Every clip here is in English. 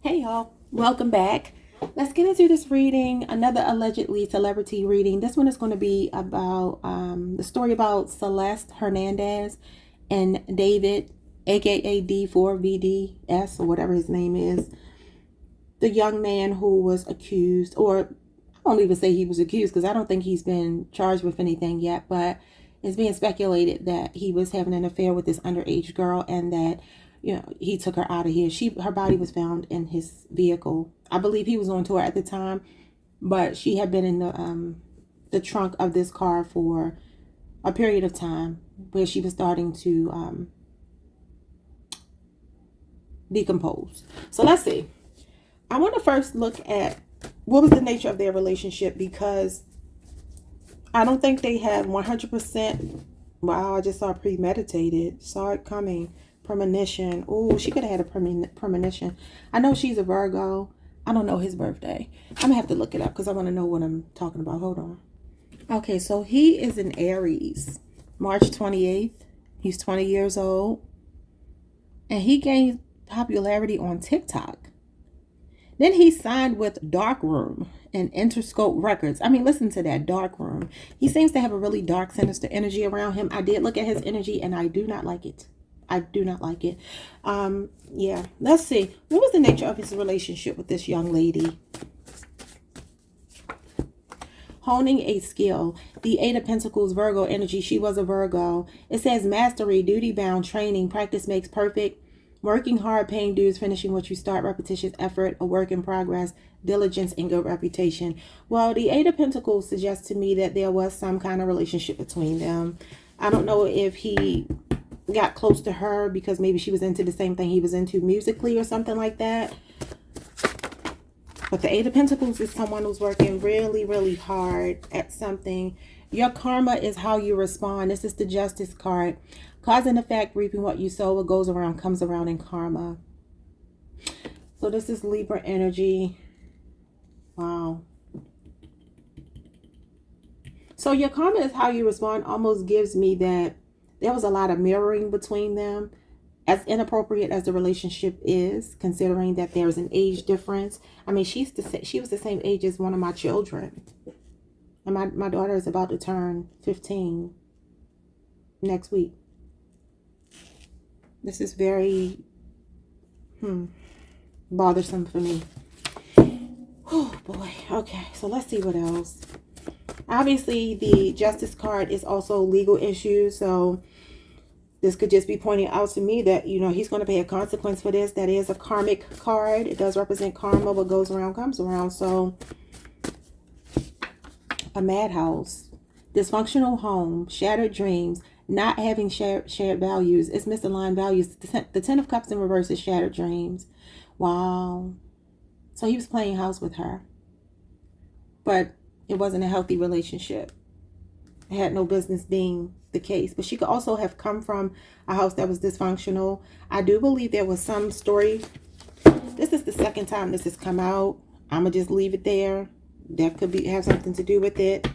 Hey y'all, welcome back. Let's get into this reading, another allegedly celebrity reading. This one is going to be about the story about Celeste Hernandez and David, aka D4VD or whatever his name is. The young man who was accused, or I won't even say he was accused because I don't think he's been charged with anything yet, but it's being speculated that he was having an affair with this underage girl and that he took her out of here. Her body was found in his vehicle. I believe he was on tour at the time, but she had been in the trunk of this car for a period of time where she was starting to decompose. So let's see. I want to first look at what was the nature of their relationship, because I don't think they had 100%. Wow, I just saw premeditated. Saw it coming. Premonition. Oh, she could have had a premonition. I know she's a Virgo. I don't know his birthday. I'm going to have to look it up because I want to know what I'm talking about. Hold on. Okay, so he is an Aries. March 28th. He's 20 years old. And he gained popularity on TikTok. Then he signed with Darkroom and Interscope Records. I mean, listen to that, Darkroom. He seems to have a really dark, sinister energy around him. I did look at his energy and I do not like it. I do not like it. Yeah, let's see. What was the nature of his relationship with this young lady? Honing a skill. The Eight of Pentacles, Virgo energy. She was a Virgo. It says mastery, duty-bound, training, practice makes perfect. Working hard, paying dues, finishing what you start, repetitious effort, a work in progress, diligence, and good reputation. Well, the Eight of Pentacles suggests to me that there was some kind of relationship between them. I don't know if he got close to her because maybe she was into the same thing he was into musically or something like that. But the Eight of Pentacles is someone who's working really, really hard at something. Your karma is how you respond. This is the Justice card. Cause and effect, reaping what you sow. What goes around comes around in karma. So this is Libra energy. Wow. So your karma is how you respond almost gives me that there was a lot of mirroring between them. As inappropriate as the relationship is, considering that there's an age difference. I mean, she was the same age as one of my children. And my daughter is about to turn 15 next week. This is very bothersome for me. Oh boy. Okay, so let's see what else. Obviously, the Justice card is also legal issues, so this could just be pointing out to me that, he's going to pay a consequence for this. That is a karmic card. It does represent karma. What goes around comes around. So, a madhouse, dysfunctional home, shattered dreams, not having shared values. It's misaligned values. The Ten of Cups in reverse is shattered dreams. Wow. So he was playing house with her. But it wasn't a healthy relationship. It had no business being the case. But she could also have come from a house that was dysfunctional. I do believe there was some story. This is the second time this has come out. I'm going to just leave it there. That could have something to do with it.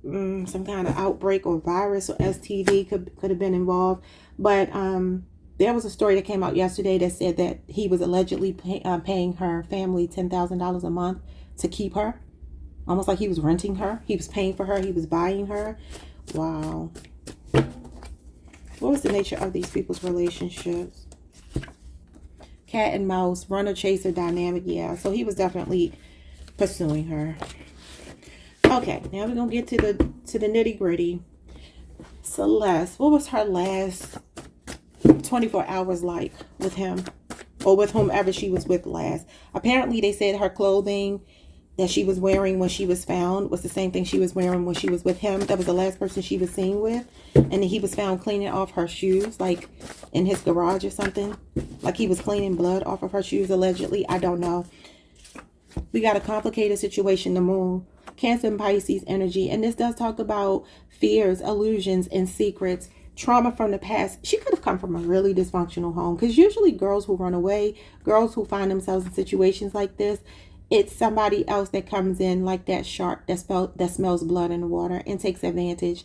Some kind of outbreak or virus or STD could have been involved. But there was a story that came out yesterday that said that he was allegedly paying her family $10,000 a month to keep her. Almost like he was renting her. He was paying for her. He was buying her. Wow. What was the nature of these people's relationships? Cat and mouse, runner chaser dynamic. Yeah, so he was definitely pursuing her. Okay, now we're gonna get to the nitty gritty. Celeste, what was her last 24 hours like with him, or with whomever she was with last? Apparently, they said her clothing that she was wearing when she was found was the same thing she was wearing when she was with him. That was the last person she was seen with. And he was found cleaning off her shoes, like in his garage or something. Like he was cleaning blood off of her shoes, allegedly. I don't know. We got a complicated situation, the moon. Cancer and Pisces energy. And this does talk about fears, illusions, and secrets. Trauma from the past. She could have come from a really dysfunctional home. Because usually girls who run away, girls who find themselves in situations like this, it's somebody else that comes in like that shark that smells blood in the water and takes advantage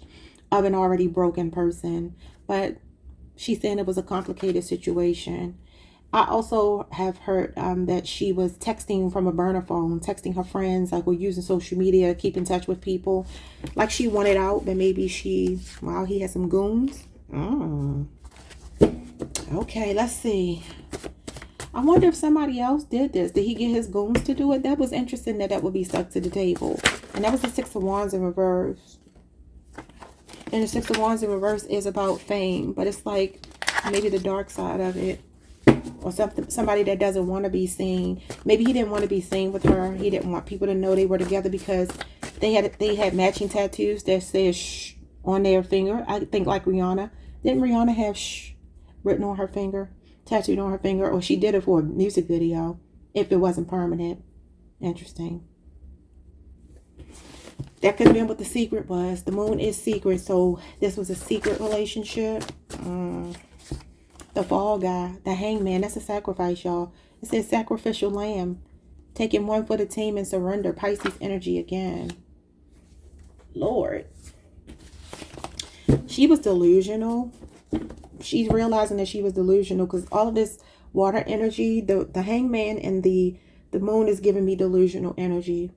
of an already broken person. But she's saying it was a complicated situation. I also have heard that she was texting from a burner phone, texting her friends, like, or using social media to keep in touch with people. Like she wanted out, but maybe wow, he had some goons. Okay, let's see. I wonder if somebody else did this. Did he get his goons to do it? That was interesting that would be stuck to the table. And that was the Six of Wands in reverse. And the Six of Wands in reverse is about fame. But it's like maybe the dark side of it. Or somebody that doesn't want to be seen. Maybe he didn't want to be seen with her. He didn't want people to know they were together because they had matching tattoos that said shh on their finger. I think like Rihanna. Didn't Rihanna have shh written on her finger? Tattooed on her finger? Or she did it for a music video if it wasn't permanent. Interesting. That could have been what the secret was. The moon is secret, so this was a secret relationship. The fall guy, the hangman, that's a sacrifice, y'all. It says sacrificial lamb. Taking one for the team and surrender. Pisces energy again. Lord. She was delusional. She's realizing that she was delusional because all of this water energy, the hangman and the moon is giving me delusional energy.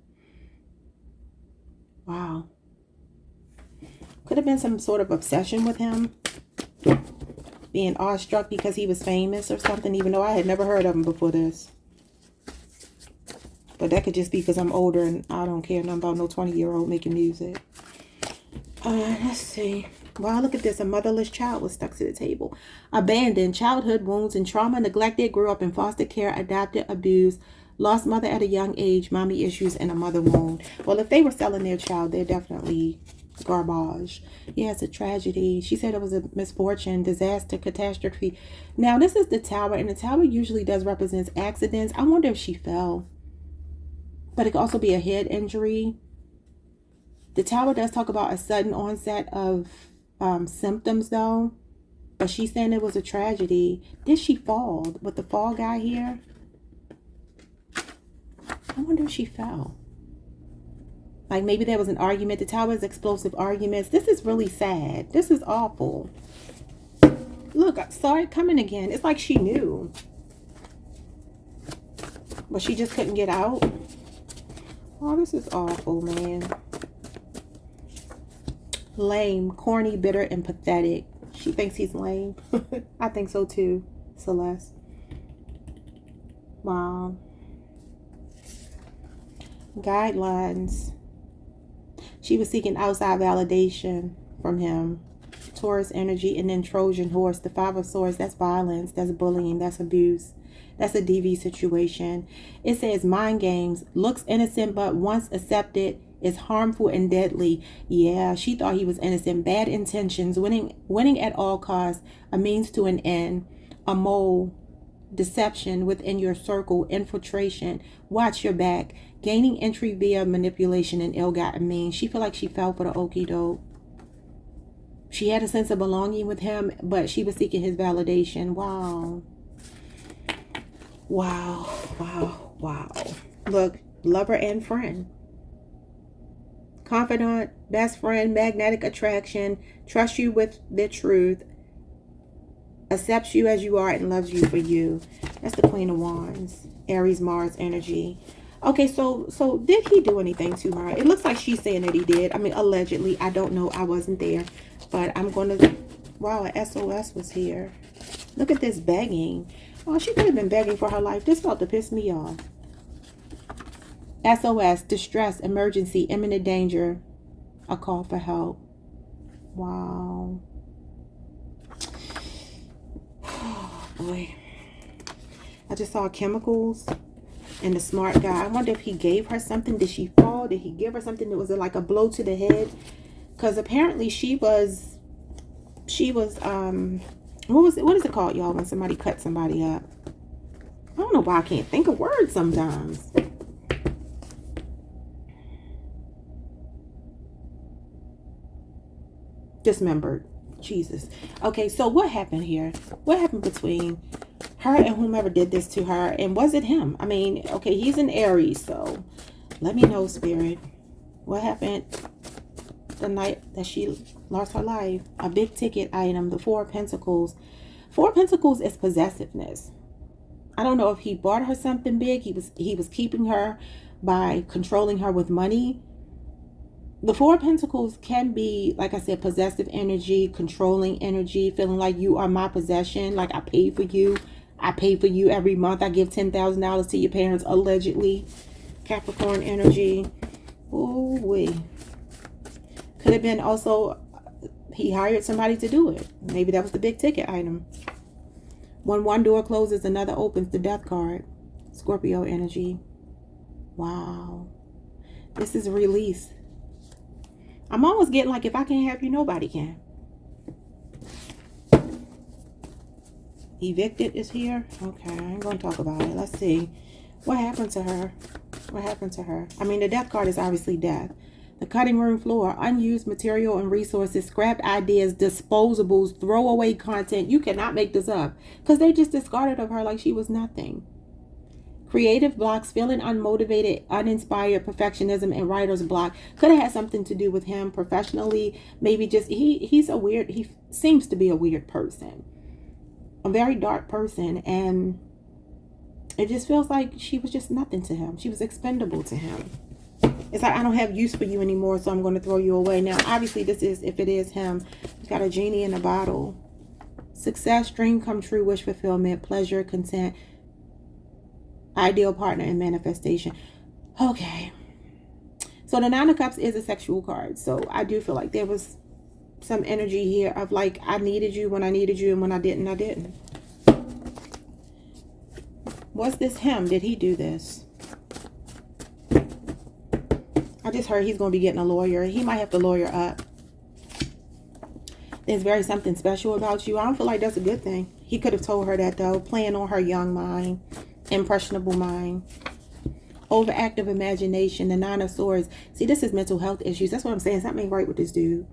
Wow. Could have been some sort of obsession with him. Being awestruck because he was famous or something, even though I had never heard of him before this. But that could just be because I'm older and I don't care nothing about no 20-year-old making music. Let's see. Wow, look at this. A motherless child was stuck to the table. Abandoned, childhood wounds and trauma, neglected, grew up in foster care, adopted, abused, lost mother at a young age, mommy issues, and a mother wound. Well, if they were selling their child, they're definitely garbage. Yeah, it's a tragedy. She said it was a misfortune, disaster, catastrophe. Now, this is the tower, and the tower usually does represent accidents. I wonder if she fell. But it could also be a head injury. The tower does talk about a sudden onset of symptoms, though. But she's saying it was a tragedy. Did she fall with the fall guy here? I wonder if she fell. Like maybe there was an argument. The tower is explosive arguments. This is really sad. This is awful. Look, I saw it coming again. It's like she knew. But she just couldn't get out. Oh, this is awful, man. Lame, corny, bitter, and pathetic. She thinks he's lame. I think so too, Celeste. Wow. Guidelines. She was seeking outside validation from him. Taurus energy, and then Trojan horse. The Five of Swords, that's violence, that's bullying, that's abuse. That's a DV situation. It says mind games. Looks innocent, but once accepted is harmful and deadly. Yeah, she thought he was innocent. Bad intentions. Winning at all costs. A means to an end. A mole. Deception within your circle. Infiltration. Watch your back. Gaining entry via manipulation and ill-gotten means. She felt like she fell for the okie doke. She had a sense of belonging with him, but she was seeking his validation. Wow. Wow. Wow. Wow. Look, lover and friend. Confidant, best friend, magnetic attraction, trusts you with the truth, accepts you as you are, and loves you for you. That's the Queen of Wands. Aries, Mars energy. Okay, so did he do anything to her? It looks like she's saying that he did. I mean, allegedly. I don't know. I wasn't there. But I'm going to... Wow, an SOS was here. Look at this begging. Oh, she could have been begging for her life. This about to piss me off. SOS, distress, emergency, imminent danger. A call for help. Wow. Oh, boy. I just saw chemicals. And the smart guy, I wonder if he gave her something. Did she fall? Did he give her something that was like a blow to the head? Because apparently she was what is it called, y'all, when somebody cuts somebody up? I don't know why I can't think of words sometimes. Dismembered. Jesus. Okay, so what happened here? What happened between her and whomever did this to her? And was it him? I mean, okay, he's an Aries, so let me know, Spirit. What happened the night that she lost her life? A big ticket item, the Four of Pentacles. Four of Pentacles is possessiveness. I don't know if he bought her something big. He was keeping her by controlling her with money. The Four of Pentacles can be, like I said, possessive energy, controlling energy, feeling like you are my possession, like I paid for you. I pay for you every month. I give $10,000 to your parents, allegedly. Capricorn energy. Ooh wee. Could have been also he hired somebody to do it. Maybe that was the big ticket item. When one door closes, another opens. The Death card. Scorpio energy. Wow. This is a release. I'm almost getting like, if I can't have you, nobody can. Evicted is here. Okay, I ain't going to talk about it. Let's see. What happened to her? What happened to her? I mean, the Death card is obviously death. The cutting room floor, unused material and resources, scrapped ideas, disposables, throwaway content. You cannot make this up because they just discarded of her like she was nothing. Creative blocks, feeling unmotivated, uninspired, perfectionism, and writer's block. Could have had something to do with him professionally. Maybe just, he seems to be a weird person. A very dark person. And it just feels like she was just nothing to him. She was expendable to him. It's like, I don't have use for you anymore, so I'm going to throw you away. Now, obviously, this is, if it is him, he's got a genie in a bottle. Success, dream come true, wish fulfillment, pleasure, content, ideal partner, and manifestation. Okay. So the Nine of Cups is a sexual card. So I do feel like there was some energy here of like, I needed you when I needed you, and when I didn't, I didn't. Was this him? Did he do this? I just heard he's going to be getting a lawyer. He might have to lawyer up. There's very something special about you. I don't feel like that's a good thing. He could have told her that though. Playing on her young mind. Impressionable mind. Overactive imagination. The Nine of Swords. See, this is mental health issues. That's what I'm saying. Something ain't right with this dude.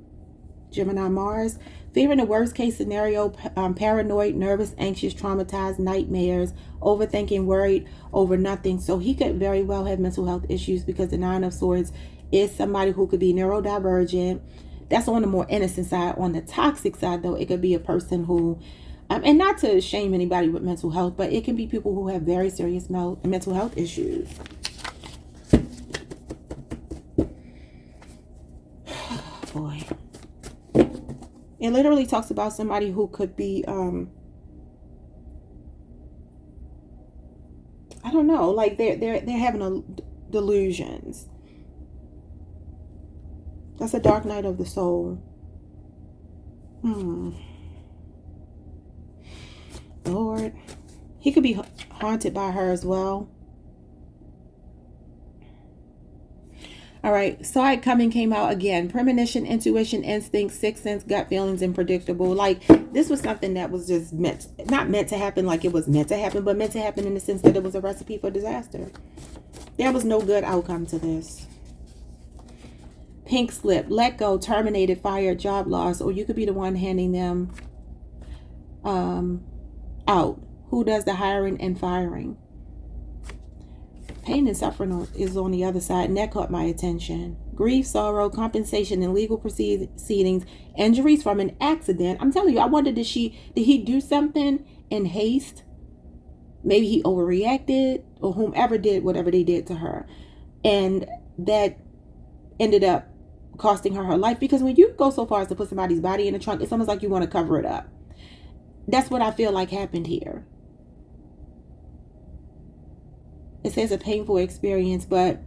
Gemini Mars. Fearing the worst case scenario. Paranoid, nervous, anxious, traumatized, nightmares. Overthinking, worried over nothing. So he could very well have mental health issues because the Nine of Swords is somebody who could be neurodivergent. That's on the more innocent side. On the toxic side, though, it could be a person who, and not to shame anybody with mental health, but it can be people who have very serious mental health issues. Boy. It literally talks about somebody who could be, I don't know, like they're having delusions. That's a dark night of the soul. Lord. He could be haunted by her as well. All right, side coming came out again. Premonition, intuition, instinct, sixth sense, gut feelings, and predictable. Like, this was something that was just not meant to happen like it was meant to happen, but meant to happen in the sense that it was a recipe for disaster. There was no good outcome to this. Pink slip, let go, terminated, fired, job loss, or you could be the one handing them out. Who does the hiring and firing? Pain and suffering is on the other side, and that caught my attention. Grief, sorrow, compensation, and legal proceedings, injuries from an accident. I'm telling you, I wonder, did he do something in haste? Maybe he overreacted, or whomever did whatever they did to her. And that ended up costing her life. Because when you go so far as to put somebody's body in the trunk, it's almost like you want to cover it up. That's what I feel like happened here. It says a painful experience, but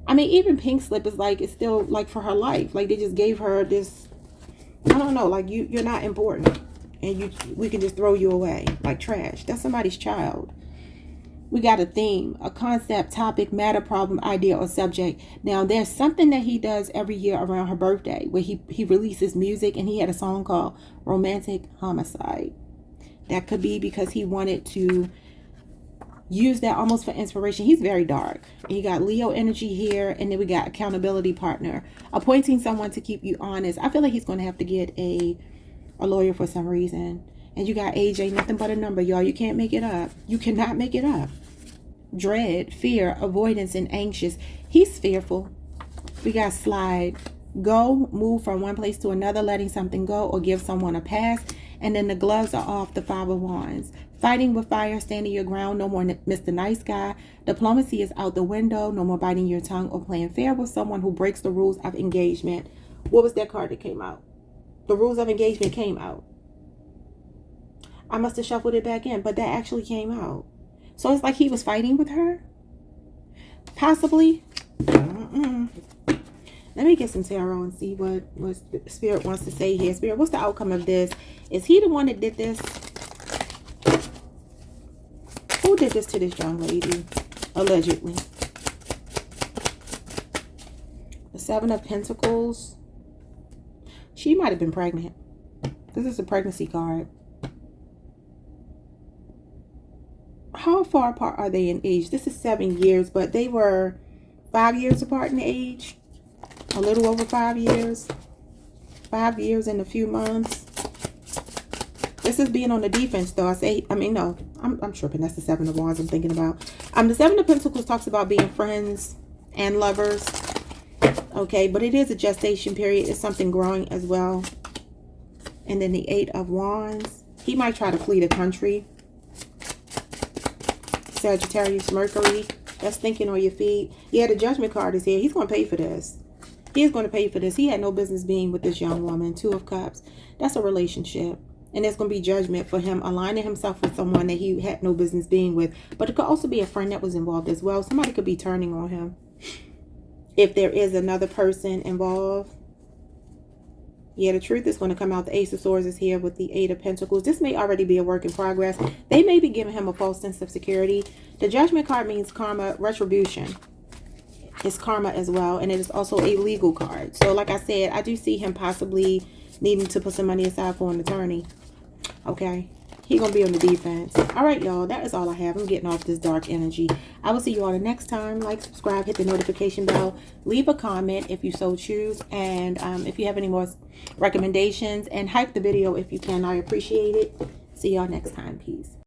I mean, even pink slip is like, it's still like for her life. Like they just gave her this, I don't know, like you're not important, and we can just throw you away like trash. That's somebody's child. We got a theme, a concept, topic, matter, problem, idea, or subject. Now there's something that he does every year around her birthday where he releases music, and he had a song called Romantic Homicide. That could be because he wanted to use that almost for inspiration. He's very dark. You got Leo energy here, and then we got accountability partner, appointing someone to keep you honest. I feel like he's going to have to get a lawyer for some reason. And you got age ain't nothing but a number, y'all. You can't make it up. You cannot make it up. Dread, fear, avoidance, and anxious. He's fearful. We got slide, go, move from one place to another, letting something go or give someone a pass. And then the gloves are off, the Five of Wands. Fighting with fire, standing your ground, no more Mr. Nice Guy. Diplomacy is out the window, no more biting your tongue or playing fair with someone who breaks the rules of engagement. What was that card that came out? The rules of engagement came out. I must have shuffled it back in, but that actually came out. So it's like he was fighting with her? Possibly. Let me get some tarot and see what Spirit wants to say here. Spirit, what's the outcome of this? Is he the one that did this? Who did this to this young lady? Allegedly. The Seven of Pentacles. She might have been pregnant. This is a pregnancy card. How far apart are they in age? This is 7 years, but they were 5 years apart in age. A little over 5 years. 5 years and a few months. This is being on the defense, though. I'm tripping. That's the Seven of Wands I'm thinking about. The Seven of Pentacles talks about being friends and lovers. Okay, but it is a gestation period. It's something growing as well. And then the Eight of Wands. He might try to flee the country. Sagittarius, Mercury. That's thinking on your feet. Yeah, the Judgment card is here. He's going to pay for this. He is going to pay for this. He had no business being with this young woman. Two of Cups. That's a relationship. And there's going to be judgment for him aligning himself with someone that he had no business being with. But it could also be a friend that was involved as well. Somebody could be turning on him. If there is another person involved. Yeah, the truth is going to come out. The Ace of Swords is here with the Eight of Pentacles. This may already be a work in progress. They may be giving him a false sense of security. The Judgment card means karma, retribution. It's karma as well. And it is also a legal card. So like I said, I do see him possibly needing to put some money aside for an attorney. Okay. He's going to be on the defense. All right, y'all. That is all I have. I'm getting off this dark energy. I will see you all the next time. Like, subscribe, hit the notification bell. Leave a comment if you so choose. And if you have any more recommendations. And hype the video if you can. I appreciate it. See y'all next time. Peace.